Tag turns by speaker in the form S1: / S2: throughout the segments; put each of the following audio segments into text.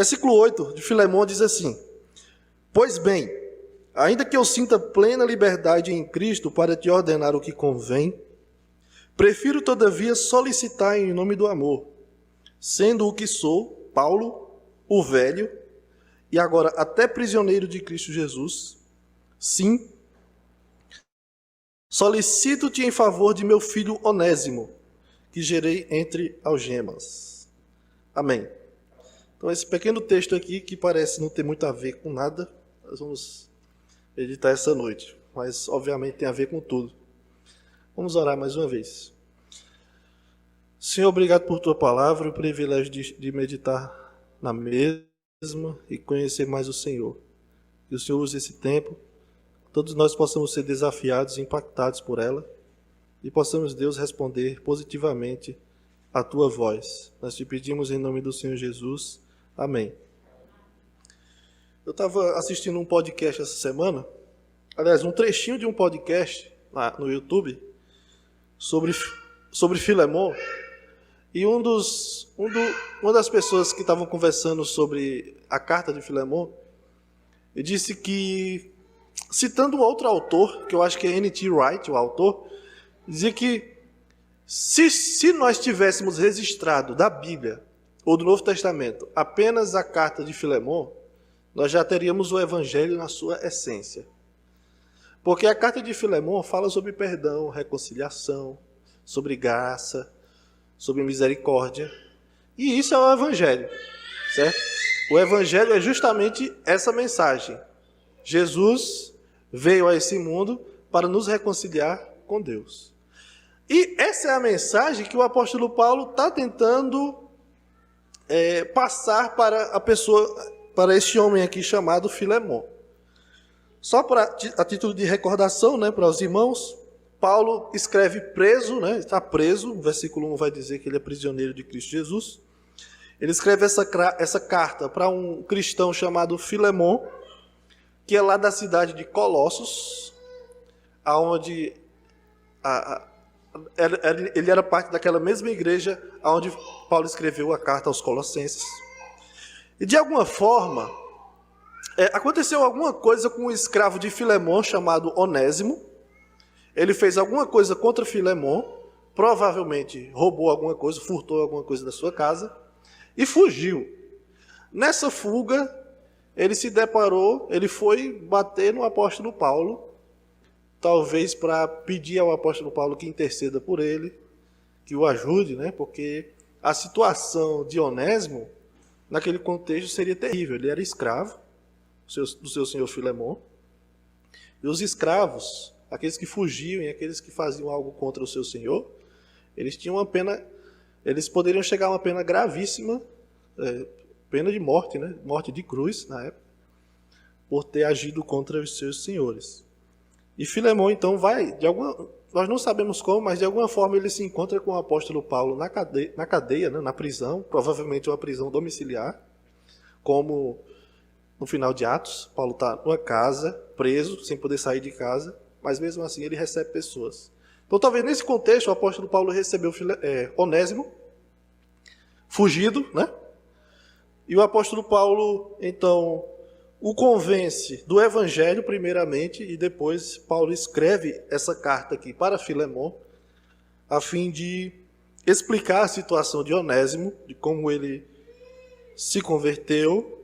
S1: Versículo 8 de Filemão diz assim: Pois bem, ainda que eu sinta plena liberdade em Cristo para te ordenar o que convém, prefiro todavia solicitar em nome do amor, sendo o que sou, Paulo, o velho, e agora até prisioneiro de Cristo Jesus. Sim, solicito-te em favor de meu filho Onésimo, que gerei entre algemas. Amém. Então esse pequeno texto aqui, que parece não ter muito a ver com nada, nós vamos meditar essa noite, mas obviamente tem a ver com tudo. Vamos orar mais uma vez. Senhor, obrigado por tua palavra, o privilégio de meditar na mesma e conhecer mais o Senhor. Que o Senhor use esse tempo, todos nós possamos ser desafiados, impactados por ela, e possamos, Deus, responder positivamente à tua voz. Nós te pedimos em nome do Senhor Jesus. Amém. Eu estava assistindo um podcast essa semana, aliás, um trechinho de um podcast lá no YouTube sobre Filemão, e uma das pessoas que estavam conversando sobre a carta de Filemão, ele disse que, citando um outro autor, que eu acho que é N.T. Wright, o autor, dizia que se nós tivéssemos registrado da Bíblia ou do Novo Testamento apenas a carta de Filemão, nós já teríamos o Evangelho na sua essência. Porque a carta de Filemão fala sobre perdão, reconciliação, sobre graça, sobre misericórdia. E isso é o Evangelho, certo? O Evangelho é justamente essa mensagem. Jesus veio a esse mundo para nos reconciliar com Deus. E essa é a mensagem que o apóstolo Paulo está tentando passar para esse homem aqui chamado Filemão. Só a título de recordação, né, para os irmãos, Paulo escreve preso, né, está preso, o versículo 1 vai dizer que ele é prisioneiro de Cristo Jesus. Ele escreve essa carta para um cristão chamado Filemão, que é lá da cidade de Colossos, onde ele era parte daquela mesma igreja onde Paulo escreveu a carta aos Colossenses. E de alguma forma, aconteceu alguma coisa com um escravo de Filemão chamado Onésimo. Ele fez alguma coisa contra Filemão, provavelmente roubou alguma coisa, furtou alguma coisa da sua casa e fugiu. Nessa fuga, ele foi bater no apóstolo Paulo, talvez para pedir ao apóstolo Paulo que interceda por ele, que o ajude, né? Porque a situação de Onésimo, naquele contexto, seria terrível. Ele era escravo do seu senhor Filemão, e os escravos, aqueles que fugiam e aqueles que faziam algo contra o seu senhor, eles poderiam chegar a uma pena gravíssima, pena de morte, né? Morte de cruz, na época, por ter agido contra os seus senhores. E Filemão, então, nós não sabemos como, mas de alguma forma ele se encontra com o apóstolo Paulo na cadeia, né? Na prisão, provavelmente uma prisão domiciliar, como no final de Atos, Paulo está numa casa, preso, sem poder sair de casa, mas mesmo assim ele recebe pessoas. Então, talvez nesse contexto, o apóstolo Paulo recebeu Onésimo, fugido, né? E o apóstolo Paulo, então, o convence do Evangelho, primeiramente, e depois Paulo escreve essa carta aqui para Filemão, a fim de explicar a situação de Onésimo, de como ele se converteu,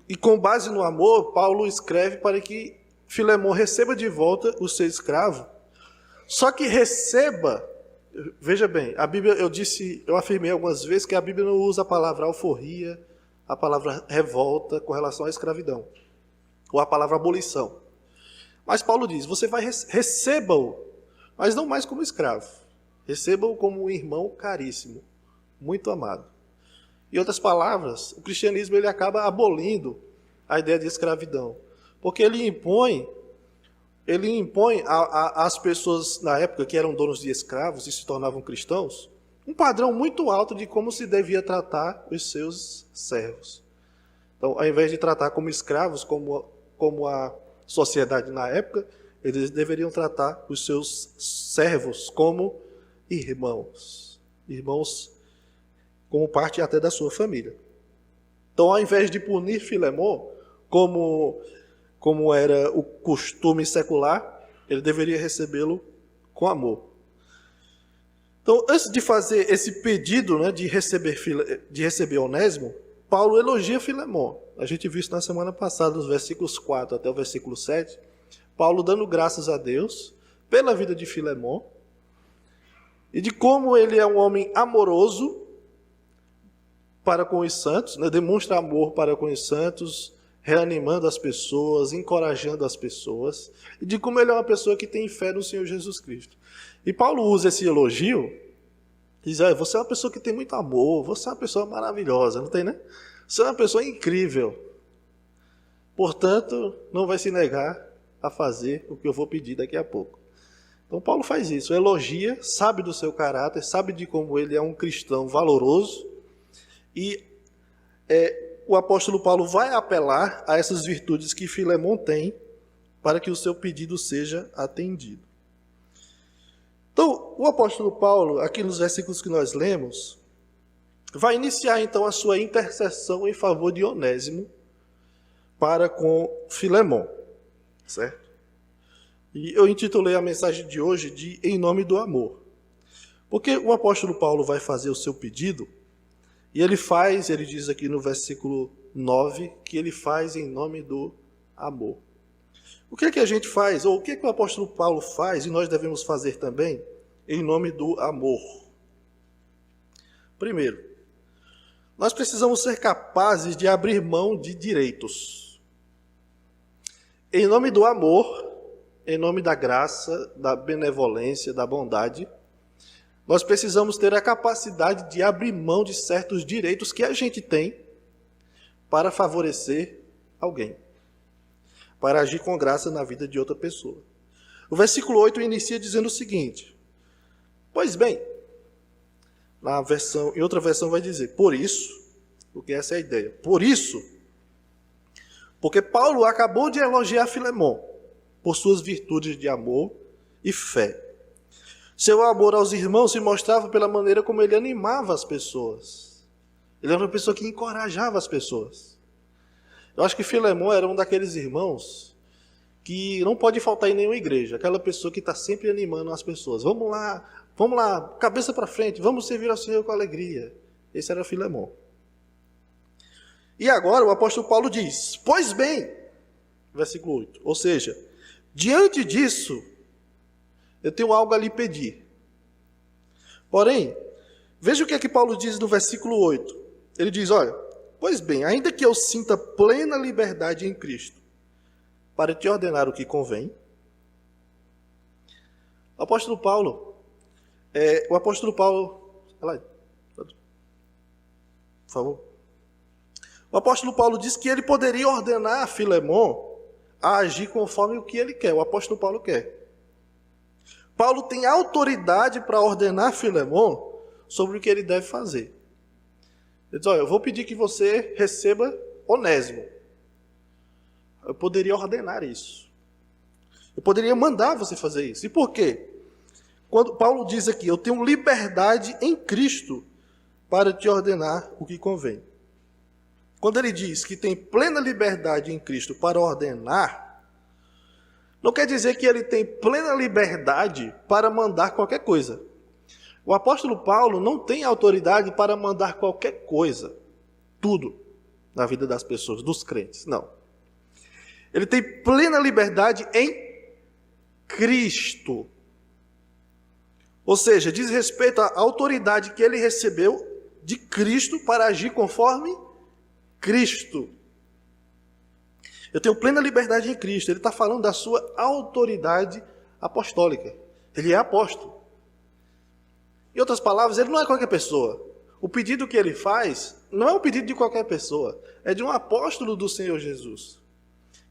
S1: e com base no amor, Paulo escreve para que Filemão receba de volta o seu escravo. Só que receba, veja bem, a Bíblia, eu afirmei algumas vezes que a Bíblia não usa a palavra alforria, a palavra revolta com relação à escravidão, ou a palavra abolição. Mas Paulo diz, receba-o, mas não mais como escravo. Receba-o como um irmão caríssimo, muito amado. Em outras palavras, o cristianismo ele acaba abolindo a ideia de escravidão, porque ele impõe às pessoas na época que eram donos de escravos e se tornavam cristãos, um padrão muito alto de como se devia tratar os seus servos. Então, ao invés de tratar como escravos, como a sociedade na época, eles deveriam tratar os seus servos como irmãos como parte até da sua família. Então, ao invés de punir Filemon, como era o costume secular, ele deveria recebê-lo com amor. Então, antes de fazer esse pedido, né, de receber Onésimo, Paulo elogia Filemon. A gente viu isso na semana passada, nos versículos 4 até o versículo 7. Paulo dando graças a Deus pela vida de Filemon e de como ele é um homem amoroso para com os santos, né, demonstra amor para com os santos, reanimando as pessoas, encorajando as pessoas, e de como ele é uma pessoa que tem fé no Senhor Jesus Cristo. E Paulo usa esse elogio, diz, você é uma pessoa que tem muito amor, você é uma pessoa maravilhosa, não tem, né? Você é uma pessoa incrível. Portanto, não vai se negar a fazer o que eu vou pedir daqui a pouco. Então Paulo faz isso, elogia, sabe do seu caráter, sabe de como ele é um cristão valoroso, e o apóstolo Paulo vai apelar a essas virtudes que Filemon tem para que o seu pedido seja atendido. Então, o apóstolo Paulo, aqui nos versículos que nós lemos, vai iniciar então a sua intercessão em favor de Onésimo para com Filemon, certo? E eu intitulei a mensagem de hoje de Em Nome do Amor. Porque o apóstolo Paulo vai fazer o seu pedido, e ele diz aqui no versículo 9, que ele faz em nome do amor. O que é que a gente faz, ou o que é que o apóstolo Paulo faz, e nós devemos fazer também, em nome do amor? Primeiro, nós precisamos ser capazes de abrir mão de direitos. Em nome do amor, em nome da graça, da benevolência, da bondade, nós precisamos ter a capacidade de abrir mão de certos direitos que a gente tem para favorecer alguém, para agir com graça na vida de outra pessoa. O versículo 8 inicia dizendo o seguinte: pois bem, em outra versão vai dizer, por isso, porque essa é a ideia, por isso, porque Paulo acabou de elogiar Filemon por suas virtudes de amor e fé. Seu amor aos irmãos se mostrava pela maneira como ele animava as pessoas. Ele era uma pessoa que encorajava as pessoas. Eu acho que Filemon era um daqueles irmãos que não pode faltar em nenhuma igreja. Aquela pessoa que está sempre animando as pessoas. Vamos lá, cabeça para frente, vamos servir ao Senhor com alegria. Esse era Filemon. E agora o apóstolo Paulo diz, pois bem, versículo 8, ou seja, diante disso, eu tenho algo a lhe pedir. Porém, veja o que é que Paulo diz no versículo 8. Ele diz, olha, pois bem, ainda que eu sinta plena liberdade em Cristo para te ordenar o que convém. O apóstolo Paulo, por favor. O apóstolo Paulo diz que ele poderia ordenar a Filemon a agir conforme o que ele quer, o apóstolo Paulo quer. Paulo tem autoridade para ordenar Filemon sobre o que ele deve fazer. Ele diz, olha, eu vou pedir que você receba Onésimo. Eu poderia ordenar isso. Eu poderia mandar você fazer isso. E por quê? Quando Paulo diz aqui, eu tenho liberdade em Cristo para te ordenar o que convém. Quando ele diz que tem plena liberdade em Cristo para ordenar, não quer dizer que ele tem plena liberdade para mandar qualquer coisa. O apóstolo Paulo não tem autoridade para mandar qualquer coisa, tudo, na vida das pessoas, dos crentes, não. Ele tem plena liberdade em Cristo. Ou seja, diz respeito à autoridade que ele recebeu de Cristo para agir conforme Cristo. Eu tenho plena liberdade em Cristo. Ele está falando da sua autoridade apostólica. Ele é apóstolo. Em outras palavras, ele não é qualquer pessoa. O pedido que ele faz não é um pedido de qualquer pessoa. É de um apóstolo do Senhor Jesus.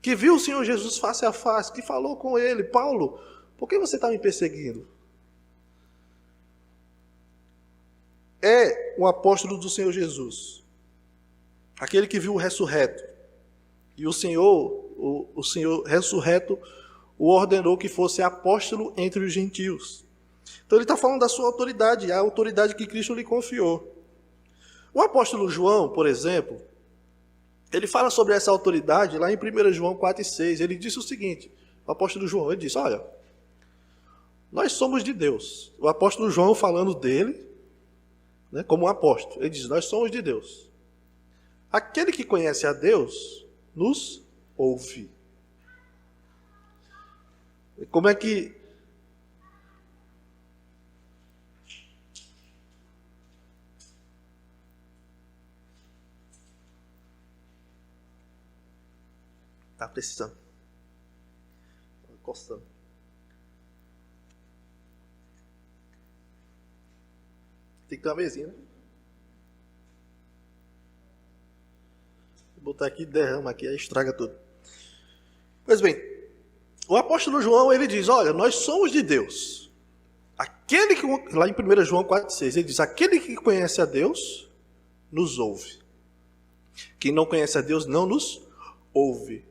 S1: Que viu o Senhor Jesus face a face, que falou com ele, Paulo, por que você está me perseguindo? É um apóstolo do Senhor Jesus. Aquele que viu o ressurreto. E o Senhor ressurreto o ordenou que fosse apóstolo entre os gentios. Então ele está falando da sua autoridade, a autoridade que Cristo lhe confiou. O apóstolo João, por exemplo, Ele fala sobre essa autoridade lá em 1 João 4,6. Ele disse o seguinte, o apóstolo João, ele disse, olha, nós somos de Deus. O apóstolo João falando dele, né, como um apóstolo, ele diz, nós somos de Deus. Aquele que conhece a Deus, nos ouve. Como é que... Está precisando. Está coçando. Tem que ter uma mesinha, né? Vou botar aqui, derrama aqui, aí estraga tudo. Pois bem, o apóstolo João, ele diz, olha, nós somos de Deus. Aquele que, lá em 1 João 4,6, ele diz, aquele que conhece a Deus, nos ouve. Quem não conhece a Deus, não nos ouve.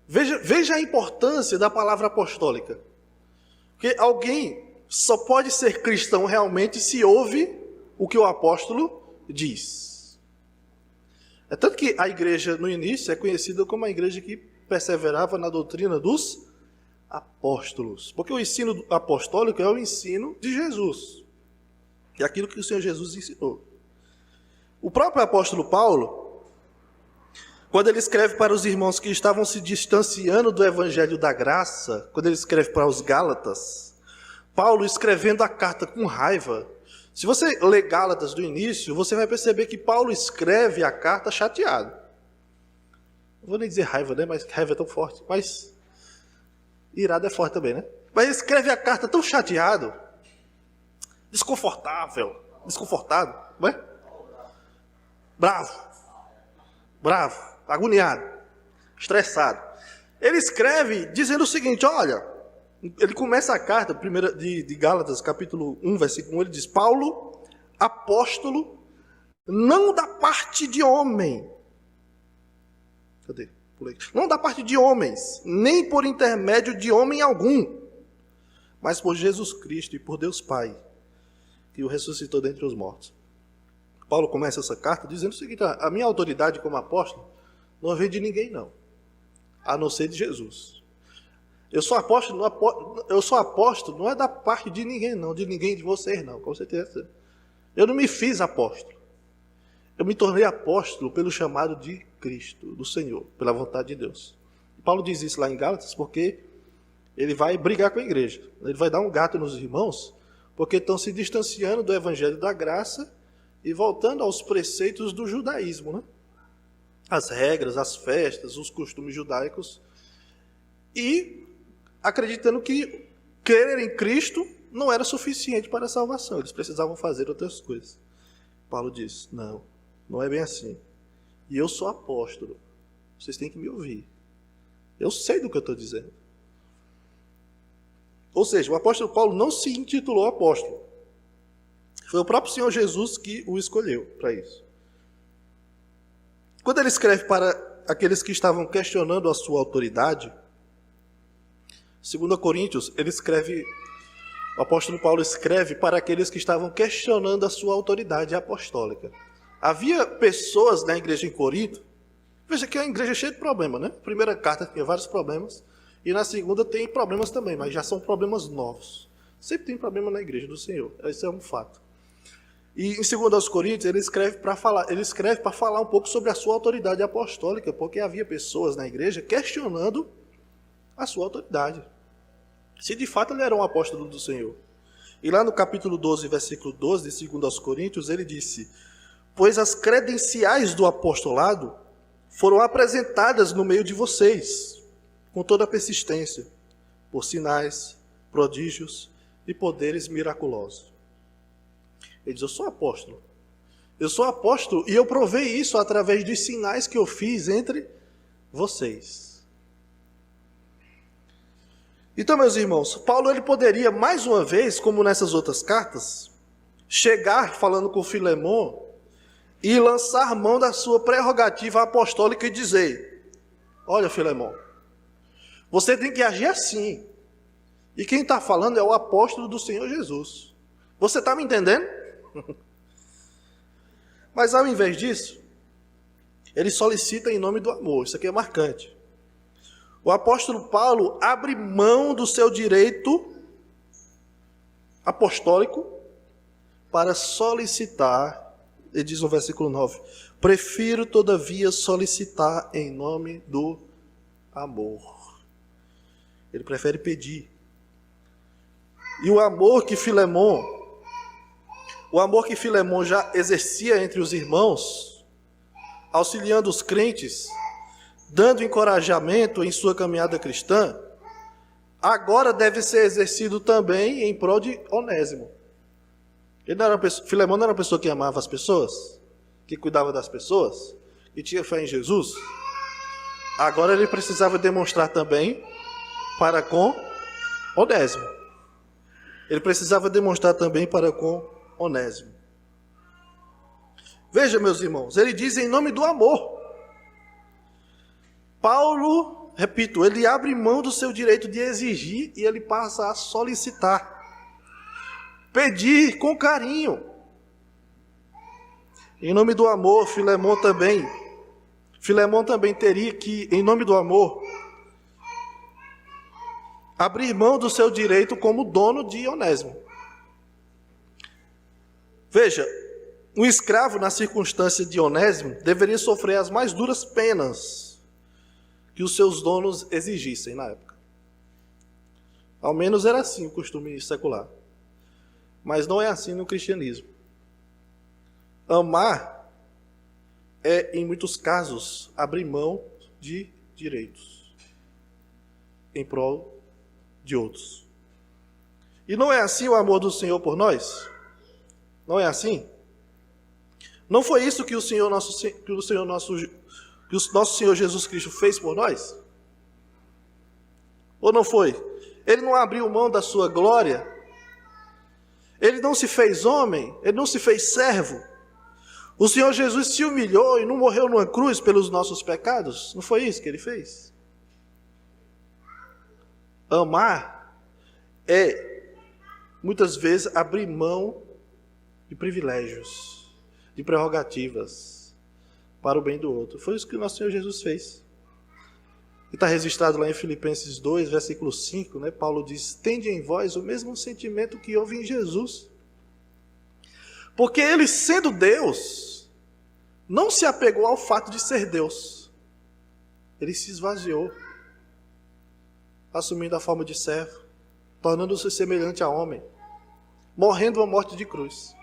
S1: Veja a importância da palavra apostólica. Porque alguém só pode ser cristão realmente se ouve o que o apóstolo diz. É tanto que a igreja, no início, é conhecida como a igreja que perseverava na doutrina dos apóstolos. Porque o ensino apostólico é o ensino de Jesus. É aquilo que o Senhor Jesus ensinou. O próprio apóstolo Paulo, quando ele escreve para os irmãos que estavam se distanciando do evangelho da graça, quando ele escreve para os Gálatas, Paulo escrevendo a carta com raiva. Se você ler Gálatas do início, você vai perceber que Paulo escreve a carta chateado. Não vou nem dizer raiva, né? Mas raiva é tão forte. Mas irado é forte também, né? Mas ele escreve a carta tão chateado, desconfortado, não é? Bravo. Agoniado, estressado. Ele escreve dizendo o seguinte, olha, ele começa a carta, primeira de Gálatas, capítulo 1, versículo 1, ele diz, Paulo, apóstolo, não da parte de homem. Cadê? Pulei. Não da parte de homens, nem por intermédio de homem algum, mas por Jesus Cristo e por Deus Pai, que o ressuscitou dentre os mortos. Paulo começa essa carta dizendo o seguinte, a minha autoridade como apóstolo não vem de ninguém, não, a não ser de Jesus. Eu sou apóstolo, não é da parte de ninguém, não, de ninguém de vocês, não, com certeza. Eu não me fiz apóstolo. Eu me tornei apóstolo pelo chamado de Cristo, do Senhor, pela vontade de Deus. Paulo diz isso lá em Gálatas porque ele vai brigar com a igreja. Ele vai dar um gato nos irmãos porque estão se distanciando do evangelho da graça e voltando aos preceitos do judaísmo, né? As regras, as festas, os costumes judaicos, e acreditando que crer em Cristo não era suficiente para a salvação, eles precisavam fazer outras coisas. Paulo diz, não é bem assim. E eu sou apóstolo, vocês têm que me ouvir. Eu sei do que eu estou dizendo. Ou seja, o apóstolo Paulo não se intitulou apóstolo. Foi o próprio Senhor Jesus que o escolheu para isso. Quando ele escreve para aqueles que estavam questionando a sua autoridade, 2 Coríntios, o apóstolo Paulo escreve para aqueles que estavam questionando a sua autoridade apostólica. Havia pessoas na igreja em Corinto, veja que é uma igreja cheia de problemas, né? A primeira carta tinha vários problemas, e na segunda tem problemas também, mas já são problemas novos. Sempre tem problema na igreja do Senhor, isso é um fato. E em 2 Coríntios, ele escreve para falar um pouco sobre a sua autoridade apostólica, porque havia pessoas na igreja questionando a sua autoridade. Se de fato ele era um apóstolo do Senhor. E lá no capítulo 12, versículo 12 de 2 Coríntios, ele disse, pois as credenciais do apostolado foram apresentadas no meio de vocês, com toda a persistência, por sinais, prodígios e poderes miraculosos. Ele diz, eu sou apóstolo e eu provei isso através dos sinais que eu fiz entre vocês. Então, meus irmãos, Paulo ele poderia, mais uma vez, como nessas outras cartas, chegar falando com Filemon e lançar mão da sua prerrogativa apostólica e dizer, olha, Filemon, você tem que agir assim. E quem está falando é o apóstolo do Senhor Jesus. Você está me entendendo? Mas ao invés disso, Ele solicita em nome do amor. Isso aqui é marcante. O apóstolo Paulo abre mão do seu direito apostólico para solicitar, ele diz no versículo 9, prefiro todavia solicitar em nome do amor. Ele prefere pedir. E o amor que Filemon já exercia entre os irmãos, auxiliando os crentes, dando encorajamento em sua caminhada cristã, agora deve ser exercido também em prol de Onésimo. Filemon não era uma pessoa que amava as pessoas, que cuidava das pessoas, que tinha fé em Jesus. Agora ele precisava demonstrar também para com Onésimo. Ele precisava demonstrar também para com Onésimo. Veja, meus irmãos, ele diz em nome do amor. Paulo, repito, ele abre mão do seu direito de exigir e ele passa a solicitar. Pedir com carinho. Em nome do amor, Filemon também teria que, em nome do amor, abrir mão do seu direito como dono de Onésimo. Veja, um escravo na circunstância de Onésimo deveria sofrer as mais duras penas que os seus donos exigissem na época. Ao menos era assim o costume secular. Mas não é assim no cristianismo. Amar é, em muitos casos, abrir mão de direitos em prol de outros. E não é assim o amor do Senhor por nós? Não é assim? Não foi isso que o nosso Senhor Jesus Cristo fez por nós? Ou não foi? Ele não abriu mão da sua glória? Ele não se fez homem? Ele não se fez servo? O Senhor Jesus se humilhou e não morreu numa cruz pelos nossos pecados? Não foi isso que ele fez? Amar é, muitas vezes, abrir mão de privilégios, de prerrogativas, para o bem do outro. Foi isso que o nosso Senhor Jesus fez. E está registrado lá em Filipenses 2, versículo 5, né? Paulo diz, tende em vós o mesmo sentimento que houve em Jesus. Porque ele, sendo Deus, não se apegou ao fato de ser Deus. Ele se esvaziou, assumindo a forma de servo, tornando-se semelhante a homem, morrendo uma morte de cruz.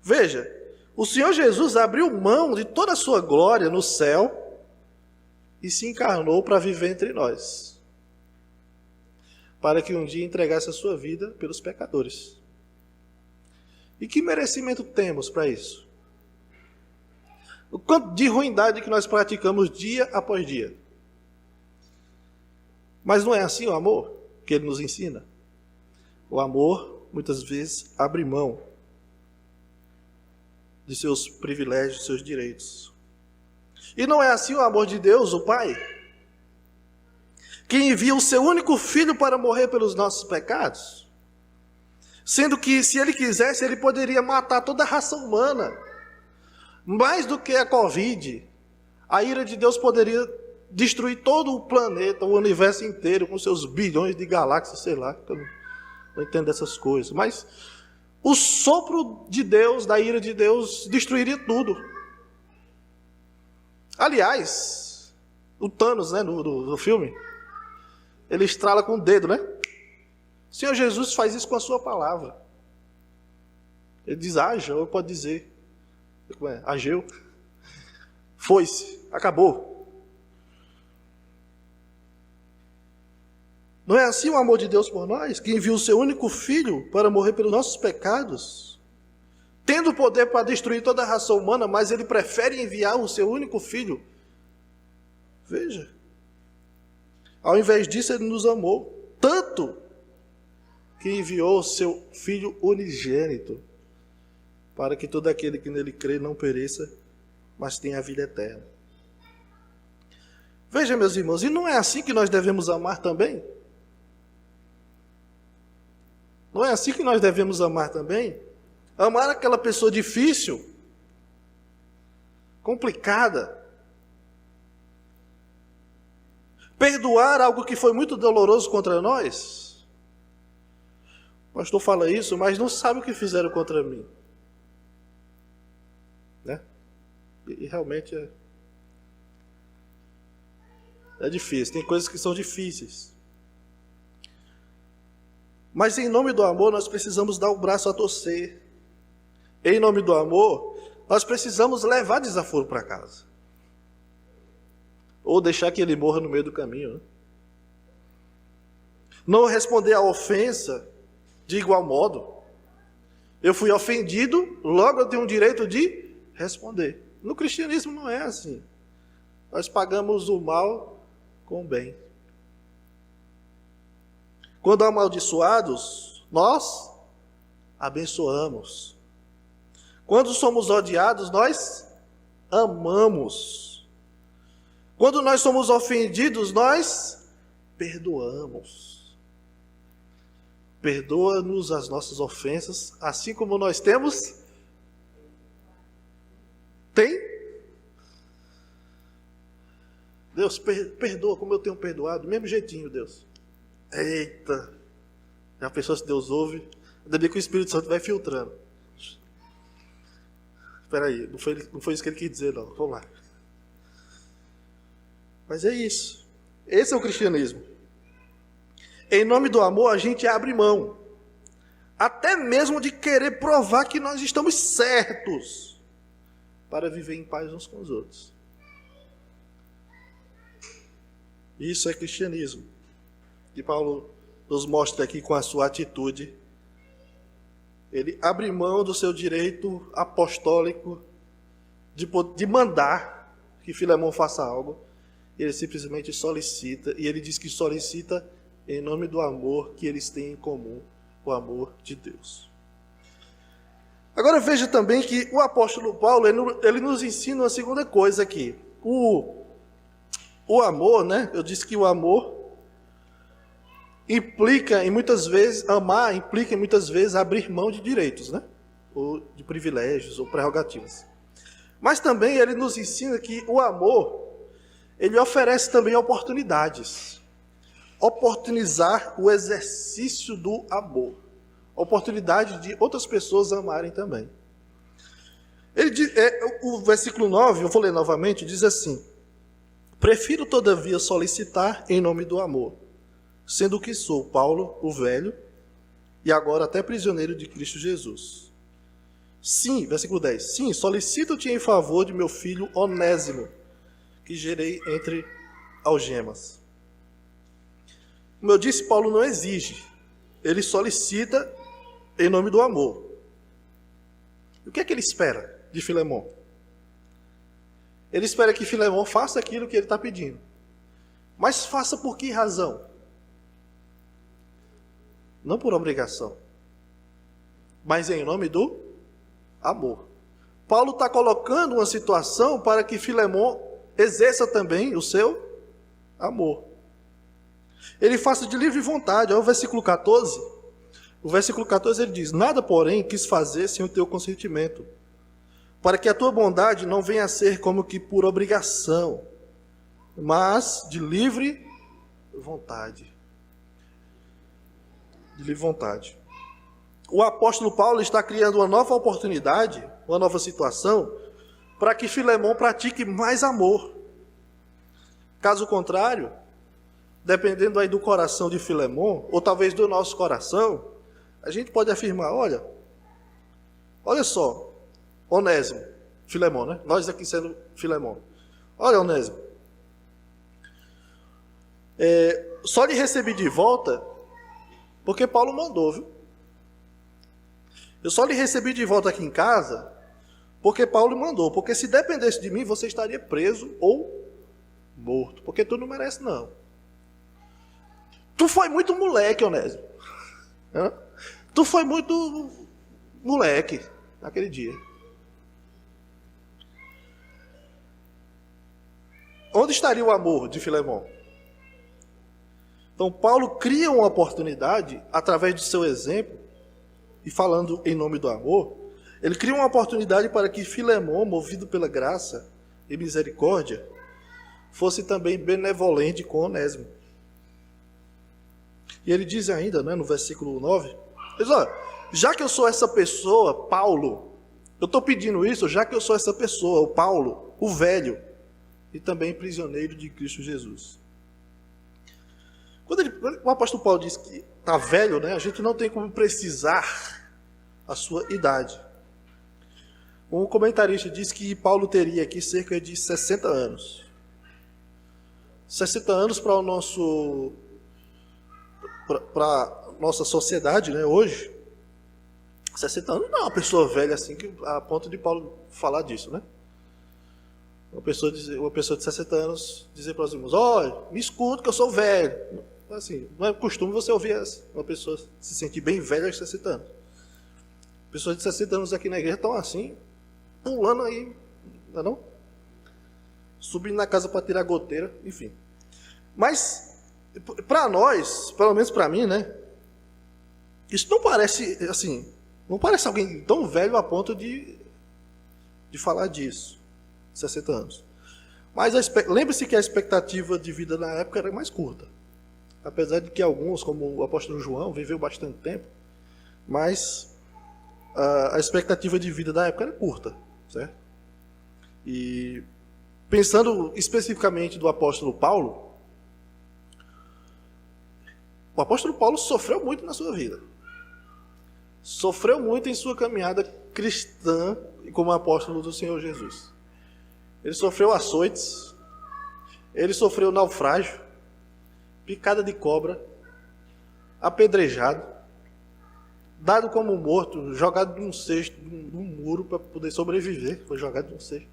S1: Veja, o Senhor Jesus abriu mão de toda a sua glória no céu e se encarnou para viver entre nós, para que um dia entregasse a sua vida pelos pecadores. E que merecimento temos para isso? O quanto de ruindade que nós praticamos dia após dia. Mas não é assim o amor que ele nos ensina? O amor, muitas vezes, abre mão de seus privilégios, de seus direitos. E não é assim o amor de Deus, o Pai, que envia o seu único Filho para morrer pelos nossos pecados, sendo que, se ele quisesse, ele poderia matar toda a raça humana, mais do que a Covid. A ira de Deus poderia destruir todo o planeta, o universo inteiro, com seus bilhões de galáxias, sei lá, eu não entendo essas coisas, mas o sopro de Deus, da ira de Deus, destruiria tudo. Aliás, o Thanos, né, do filme, ele estrala com o dedo, né? O Senhor Jesus faz isso com a sua palavra. Ele diz, haja, ou pode dizer, como é? Ageu. Foi-se, acabou. Não é assim o amor de Deus por nós, que enviou o seu único Filho para morrer pelos nossos pecados, tendo o poder para destruir toda a raça humana, mas ele prefere enviar o seu único Filho. Veja, ao invés disso ele nos amou, tanto que enviou o seu Filho unigênito, para que todo aquele que nele crê não pereça, mas tenha a vida eterna. Veja, meus irmãos, e não é assim que nós devemos amar também? Não é assim que nós devemos amar também? Amar aquela pessoa difícil, complicada. Perdoar algo que foi muito doloroso contra nós. O pastor fala isso, mas não sabe o que fizeram contra mim. Né? E realmente é difícil. Tem coisas que são difíceis. Mas em nome do amor, nós precisamos dar o braço a torcer. Em nome do amor, nós precisamos levar desaforo para casa. Ou deixar que ele morra no meio do caminho. Né? Não responder à ofensa de igual modo. Eu fui ofendido, logo eu tenho o direito de responder. No cristianismo não é assim. Nós pagamos o mal com o bem. Quando amaldiçoados, nós abençoamos. Quando somos odiados, nós amamos. Quando nós somos ofendidos, nós perdoamos. Perdoa-nos as nossas ofensas, assim como nós temos. Tem? Deus, perdoa como eu tenho perdoado, do mesmo jeitinho, Deus. Eita! Já pensou se Deus ouve? Ainda bem que o Espírito Santo vai filtrando. Espera aí, não foi isso que ele quis dizer, não. Vamos lá. Mas é isso. Esse é o cristianismo. Em nome do amor, a gente abre mão. Até mesmo de querer provar que nós estamos certos. Para viver em paz uns com os outros. Isso é cristianismo. E Paulo nos mostra aqui com a sua atitude. Ele abre mão do seu direito apostólico de mandar que Filemão faça algo. Ele simplesmente solicita, e ele diz que solicita em nome do amor que eles têm em comum, o amor de Deus. Agora veja também que o apóstolo Paulo, ele nos ensina uma segunda coisa aqui. O amor, né? Eu disse que o amor implica em muitas vezes, amar implica em muitas vezes abrir mão de direitos, né? Ou de privilégios ou prerrogativas. Mas também ele nos ensina que o amor, ele oferece também oportunidades. Oportunizar o exercício do amor. Oportunidade de outras pessoas amarem também. O versículo 9, eu vou ler novamente, diz assim: prefiro, todavia, solicitar em nome do amor, sendo que sou Paulo, o velho, e agora até prisioneiro de Cristo Jesus. Sim, versículo 10. Sim, solicito-te em favor de meu filho Onésimo, que gerei entre algemas. Como eu disse, Paulo não exige. Ele solicita em nome do amor. E o que é que ele espera de Filemão? Ele espera que Filemão faça aquilo que ele está pedindo. Mas faça por que razão? Não por obrigação, mas em nome do amor. Paulo está colocando uma situação para que Filemão exerça também o seu amor. Ele faça de livre vontade. Olha o versículo 14. O versículo 14 ele diz: nada, porém, quis fazer sem o teu consentimento, para que a tua bondade não venha a ser como que por obrigação, mas de livre vontade. De livre vontade. O apóstolo Paulo está criando uma nova oportunidade, uma nova situação, para que Filemão pratique mais amor. Caso contrário, dependendo aí do coração de Filemão, ou talvez do nosso coração, a gente pode afirmar: olha só, Onésimo, Filemão, né? Nós aqui sendo Filemão. Olha, Onésimo, só lhe recebi de volta porque Paulo mandou, viu? Eu só lhe recebi de volta aqui em casa porque Paulo mandou. Porque se dependesse de mim, você estaria preso ou morto. Porque tu não merece, não. Tu foi muito moleque, Onésimo. Tu foi muito moleque naquele dia. Onde estaria o amor de Filemão? Então, Paulo cria uma oportunidade, através do seu exemplo, e falando em nome do amor, ele cria uma oportunidade para que Filemão, movido pela graça, e misericórdia, fosse também benevolente com Onésimo. E ele diz ainda, né, no versículo 9, ele diz, olha, já que eu sou essa pessoa, Paulo, eu estou pedindo isso, já que eu sou essa pessoa, o Paulo, o velho, e também prisioneiro de Cristo Jesus. Quando o apóstolo Paulo diz que está velho, né, a gente não tem como precisar a sua idade. Um comentarista diz que Paulo teria aqui cerca de 60 anos. 60 anos para a nossa sociedade, né, hoje. 60 anos não é uma pessoa velha assim, a ponto de Paulo falar disso, né? Uma pessoa de 60 anos dizer para os irmãos, olha, me escuta que eu sou velho. Assim, não é costume você ouvir uma pessoa se sentir bem velha aos 60 anos. Pessoas de 60 anos aqui na igreja estão assim, pulando aí, não é não? Subindo na casa para tirar goteira, enfim. Mas, para nós, pelo menos para mim, né? Isso não parece, assim, não parece alguém tão velho a ponto de falar disso. 60 anos. Mas lembre-se que a expectativa de vida na época era mais curta. Apesar de que alguns, como o apóstolo João, viveu bastante tempo, mas a expectativa de vida da época era curta, certo? E pensando especificamente do apóstolo Paulo, o apóstolo Paulo sofreu muito na sua vida. Sofreu muito em sua caminhada cristã como apóstolo do Senhor Jesus. Ele sofreu açoites, ele sofreu naufrágio, picada de cobra, apedrejado, dado como morto, jogado de um cesto, de um muro para poder sobreviver, foi jogado de um cesto.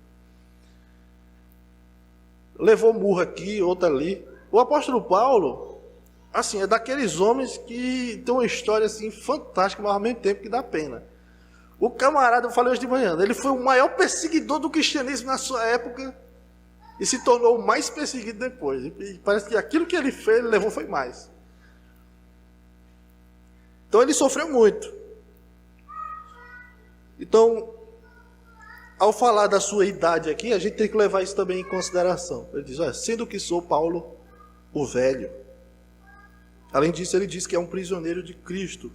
S1: Levou murro aqui, outra ali. O apóstolo Paulo, assim, é daqueles homens que tem uma história assim fantástica, mas ao mesmo tempo que dá pena. O camarada, eu falei hoje de manhã, ele foi o maior perseguidor do cristianismo na sua época e se tornou o mais perseguido depois. E parece que aquilo que ele fez, ele levou foi mais. Então ele sofreu muito. Então, ao falar da sua idade aqui, a gente tem que levar isso também em consideração. Ele diz, olha, sendo que sou Paulo, o velho. Além disso, ele diz que é um prisioneiro de Cristo.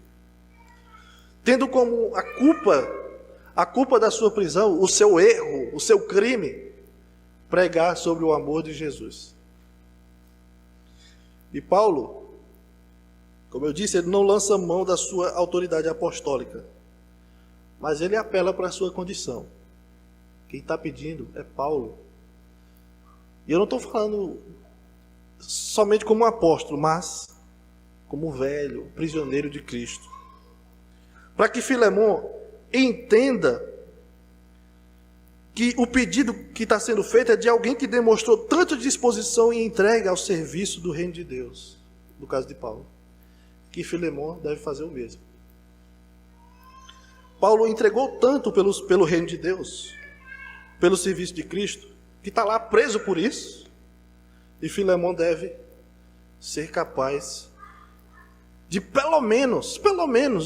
S1: Tendo como a culpa da sua prisão, o seu erro, o seu crime, pregar sobre o amor de Jesus. E Paulo, como eu disse, ele não lança mão da sua autoridade apostólica, mas ele apela para a sua condição. Quem está pedindo é Paulo. E eu não estou falando somente como um apóstolo, mas como velho, prisioneiro de Cristo. Para que Filemon entenda que o pedido que está sendo feito é de alguém que demonstrou tanta disposição e entrega ao serviço do reino de Deus, no caso de Paulo, que Filemon deve fazer o mesmo. Paulo entregou tanto pelo reino de Deus, pelo serviço de Cristo, que está lá preso por isso, e Filemon deve ser capaz de pelo menos,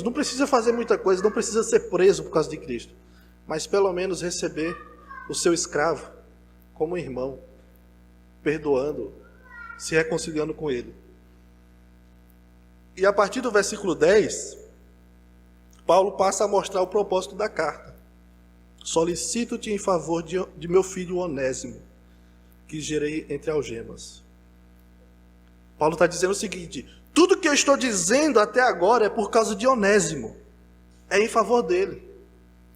S1: não precisa fazer muita coisa, não precisa ser preso por causa de Cristo, mas pelo menos receber o seu escravo como irmão, perdoando, se reconciliando com ele. E a partir do versículo 10, Paulo passa a mostrar o propósito da carta. Solicito-te em favor de meu filho Onésimo, que gerei entre algemas. Paulo está dizendo o seguinte: tudo que eu estou dizendo até agora é por causa de Onésimo. É em favor dele,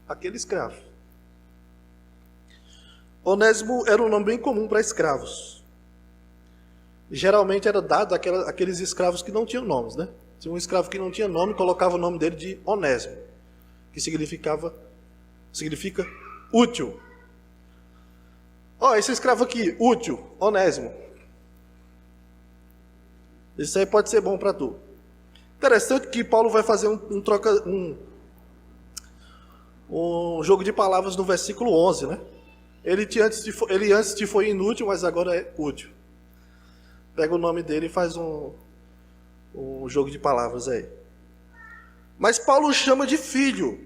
S1: aquele escravo. Onésimo era um nome bem comum para escravos. Geralmente era dado àqueles escravos que não tinham nomes, né? Se um escravo que não tinha nome, colocava o nome dele de Onésimo, que significa útil. Ó, esse escravo aqui, útil, Onésimo. Isso aí pode ser bom para tu. Interessante que Paulo vai fazer um jogo de palavras no versículo 11, né? Ele antes te foi inútil, mas agora é útil. Pega o nome dele e faz um jogo de palavras aí. Mas Paulo chama de filho,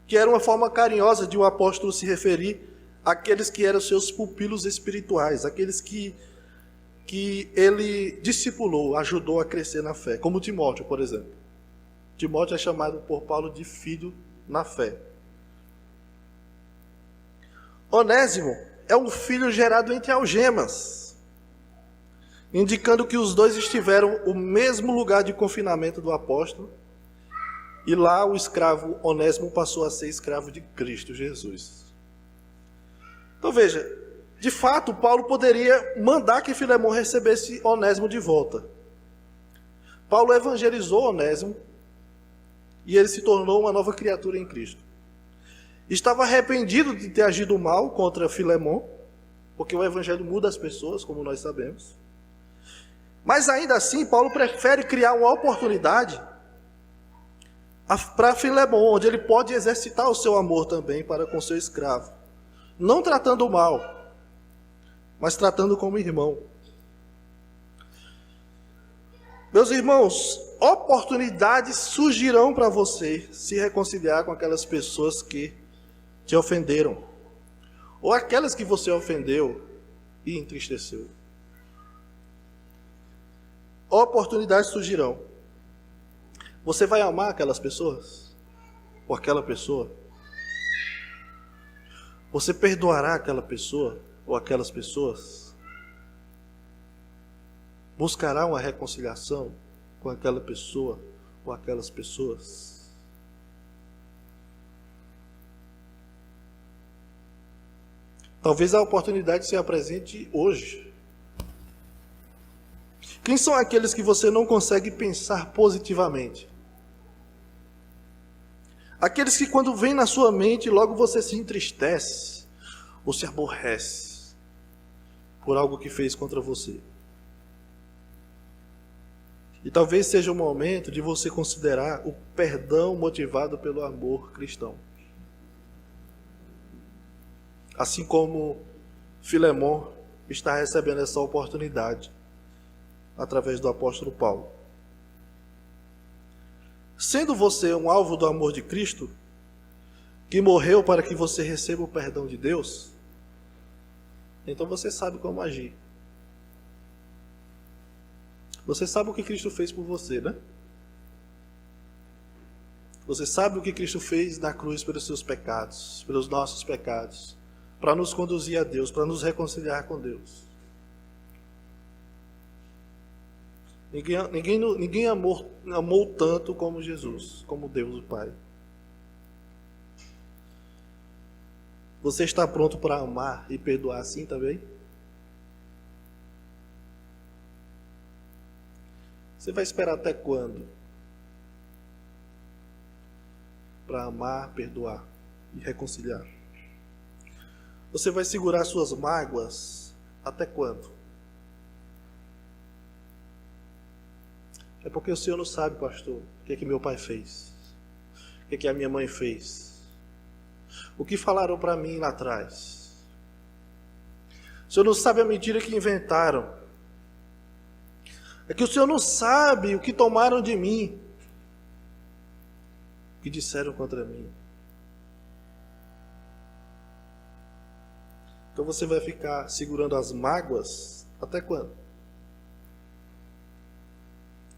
S1: que era uma forma carinhosa de um apóstolo se referir aqueles que eram seus pupilos espirituais, aqueles que ele discipulou, ajudou a crescer na fé, como Timóteo, por exemplo. Timóteo é chamado por Paulo de filho na fé. Onésimo é um filho gerado entre algemas, indicando que os dois estiveram no mesmo lugar de confinamento do apóstolo, e lá o escravo Onésimo passou a ser escravo de Cristo Jesus. Então veja, de fato, Paulo poderia mandar que Filemão recebesse Onésimo de volta. Paulo evangelizou Onésimo e ele se tornou uma nova criatura em Cristo. Estava arrependido de ter agido mal contra Filemão, porque o evangelho muda as pessoas, como nós sabemos. Mas ainda assim, Paulo prefere criar uma oportunidade para Filemão, onde ele pode exercitar o seu amor também para com seu escravo. Não tratando mal, mas tratando como irmão. Meus irmãos, oportunidades surgirão para você se reconciliar com aquelas pessoas que te ofenderam, ou aquelas que você ofendeu e entristeceu. Oportunidades surgirão. Você vai amar aquelas pessoas? Ou aquela pessoa? Você perdoará aquela pessoa ou aquelas pessoas? Buscará uma reconciliação com aquela pessoa ou aquelas pessoas? Talvez a oportunidade se apresente hoje. Quem são aqueles que você não consegue pensar positivamente? Aqueles que quando vem na sua mente, logo você se entristece ou se aborrece por algo que fez contra você. E talvez seja o momento de você considerar o perdão motivado pelo amor cristão. Assim como Filemão está recebendo essa oportunidade através do apóstolo Paulo. Sendo você um alvo do amor de Cristo, que morreu para que você receba o perdão de Deus, então você sabe como agir. Você sabe o que Cristo fez por você, né? Você sabe o que Cristo fez na cruz pelos seus pecados, pelos nossos pecados, para nos conduzir a Deus, para nos reconciliar com Deus. Ninguém amou tanto como Jesus, como Deus o Pai. Você está pronto para amar e perdoar assim também? Você vai esperar até quando? Para amar, perdoar e reconciliar. Você vai segurar suas mágoas até quando? É porque o senhor não sabe, pastor, o que é que meu pai fez, o que é que a minha mãe fez, o que falaram para mim lá atrás. O senhor não sabe a mentira que inventaram. É que o senhor não sabe o que tomaram de mim, o que disseram contra mim. Então você vai ficar segurando as mágoas até quando?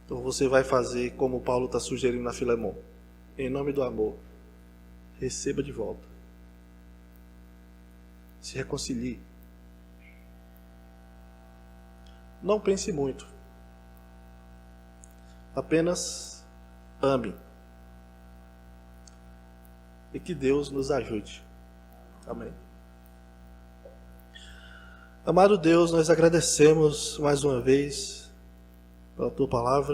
S1: Então você vai fazer como Paulo está sugerindo a Filemão. Em nome do amor, receba de volta. Se reconcilie. Não pense muito. Apenas ame. E que Deus nos ajude. Amém. Amado Deus, nós agradecemos mais uma vez pela Tua palavra.